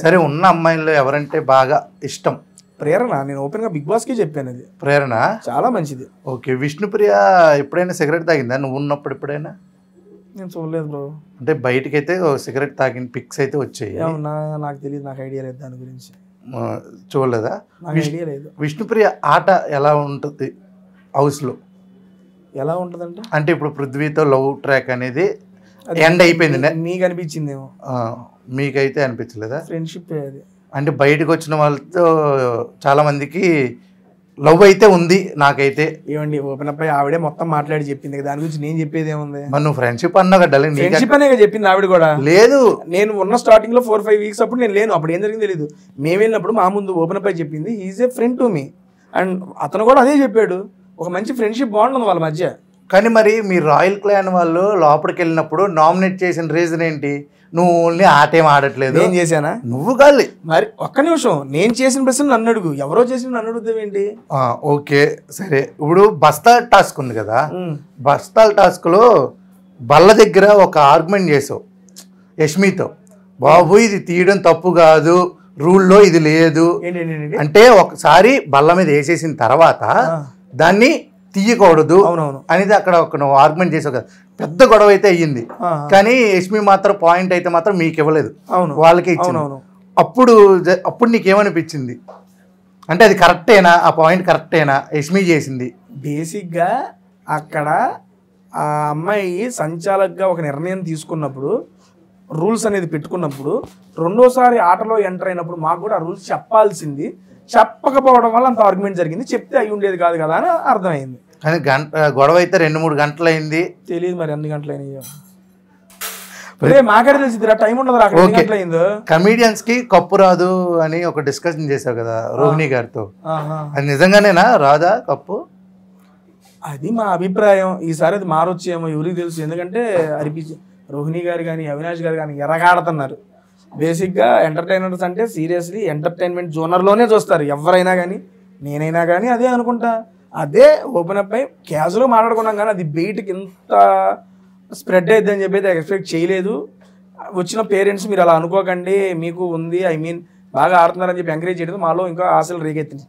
సరే ఉన్న అమ్మాయిల్లో ఎవరంటే బాగా ఇష్టం? ప్రేరణ. నేను ఓపెన్ గా బిగ్ బాస్ కి చెప్పాను అది. ప్రేరణ చాలా మంచిది. ఓకే. విష్ణుప్రియ ఎప్పుడైనా సిగరెట్ తాగిందా నువ్వు ఉన్నప్పుడు? ఎప్పుడైనా? నేను చూడలేదు బ్రో. అంటే బయటకైతే సిగరెట్ తాగిన పిక్స్ అయితే వచ్చాయి. నాకు తెలియదు, నాకు ఐడియా లేదు దాని గురించి. చూడలేదా? నాకు ఐడియా లేదు. విష్ణుప్రియ ఆట ఎలా ఉంటుంది హౌస్లో? ఎలా ఉంటుందంటే అంటే ఇప్పుడు పృథ్వీతో లవ్ ట్రాక్ అనేది ఎండ్ అయిపోయింది. నీకు అనిపించిందేమో, మీకైతే అనిపించలేదా? ఫ్రెండ్షిప్ అది. అంటే బయటకు వచ్చిన వాళ్ళతో చాలా మందికి లవ్ అయితే ఉంది. నాకైతే ఏమండి ఓపెన్ అప్ అయ్యి ఆవిడే మొత్తం మాట్లాడి చెప్పింది, దాని గురించి నేను చెప్పేది ఏముంది? మరి నువ్వు ఫ్రెండ్షిప్ అన్నా కదా? ఫ్రెండ్షిప్ అనే చెప్పింది ఆవిడ కూడా. లేదు, నేను ఉన్న స్టార్టింగ్ లో 4-5 వీక్స్ అప్పుడు నేను లేను, అప్పుడు ఏం జరిగింది తెలియదు. మేము వెళ్ళినప్పుడు మా ముందు ఓపెన్ అప్ అయ్యి చెప్పింది is a friend to me, and అతను కూడా అదే చెప్పాడు. ఒక మంచి ఫ్రెండ్షిప్ బాగుంటుంది వాళ్ళ మధ్య. కానీ మరి మీ రాయల్ క్లాన్ వాళ్ళు లోపలికి వెళ్ళినప్పుడు నామినేట్ చేసిన రీజన్ ఏంటి? నువ్వు ఓన్లీ ఆటేం ఆడట్లేదు. నేను చేశానా? నువ్వు కాదు. మరి ఒక్క నిమిషం, నేను చేసిన ప్రశ్న నన్ను అడుగు, ఎవరో చేసిన నన్ను అడుగుతావేంటి? ఓకే సరే. ఇప్పుడు బస్తా టాస్క్ ఉంది కదా, బస్తాల టాస్క్లో బల్ల దగ్గర ఒక ఆర్గ్యుమెంట్ చేసావు యష్మితో. బాబు ఇది తీయడం తప్పు కాదు, రూల్లో ఇది లేదు అంటే, ఒకసారి బల్ల మీద వేసేసిన తర్వాత దాన్ని తీయకూడదు అనేది అక్కడ ఒక నువ్వు ఆర్గ్యుమెంట్ చేసావు కదా. పెద్ద గొడవ అయితే అయ్యింది, కానీ యష్మి మాత్రం పాయింట్ అయితే మాత్రం మీకు ఇవ్వలేదు, వాళ్ళకి ఇచ్చింది. అప్పుడు నీకేమనిపించింది? అంటే అది కరెక్టేనా? ఆ పాయింట్ కరెక్టేనా యష్మి చేసింది? బేసిక్గా అక్కడ ఆ అమ్మాయి సంచాలకుగా ఒక నిర్ణయం తీసుకున్నప్పుడు, రూల్స్ అనేది పెట్టుకున్నప్పుడు, రెండోసారి ఆటలో ఎంటర్ అయినప్పుడు మాకు కూడా ఆ రూల్స్ చెప్పాల్సింది. చెప్పకపోవడం వల్ల అంత ఆర్గ్యుమెంట్ జరిగింది. చెప్తే అయి ఉండేది కాదు కదా అని అర్థమైంది. కానీ గొడవ అయితే 2-3 గంటలు అయింది. తెలియదు మరి ఎన్ని గంటలు అయినాయో. మాకే తెలిసింది, టైం ఉండదు అక్కడ ఎన్ని గంటలు అయిందో. కమీడియన్స్ కి కప్పు రాదు అని ఒక డిస్కషన్ చేసావు కదా రోహిణి గారితో, అది నిజంగానేనా? రాదా కప్పు? అది మా అభిప్రాయం. ఈసారి అది మారొచ్చేమో, ఎవరికి తెలుసు. ఎందుకంటే రోహిణి గారు కానీ అవినాష్ గారు కానీ ఎరగాడుతున్నారు. బేసిక్గా ఎంటర్టైనర్స్ అంటే సీరియస్లీ ఎంటర్టైన్మెంట్ జోనర్లోనే చూస్తారు ఎవరైనా కానీ, నేనైనా కానీ అదే అనుకుంటా. అదే ఓపెన్ అప్ అయి క్యాజువల్గా మాట్లాడుకున్నాం, కానీ అది బయటకి ఇంత స్ప్రెడ్ అవుతుంది అని చెప్పి అయితే ఎక్స్పెక్ట్ చేయలేదు. వచ్చిన పేరెంట్స్ మీరు అలా అనుకోకండి, మీకు ఉంది, బాగా ఆడుతున్నారని చెప్పి ఎంకరేజ్ చేయడం మాలో ఇంకా ఆశలు రేగెత్తింది.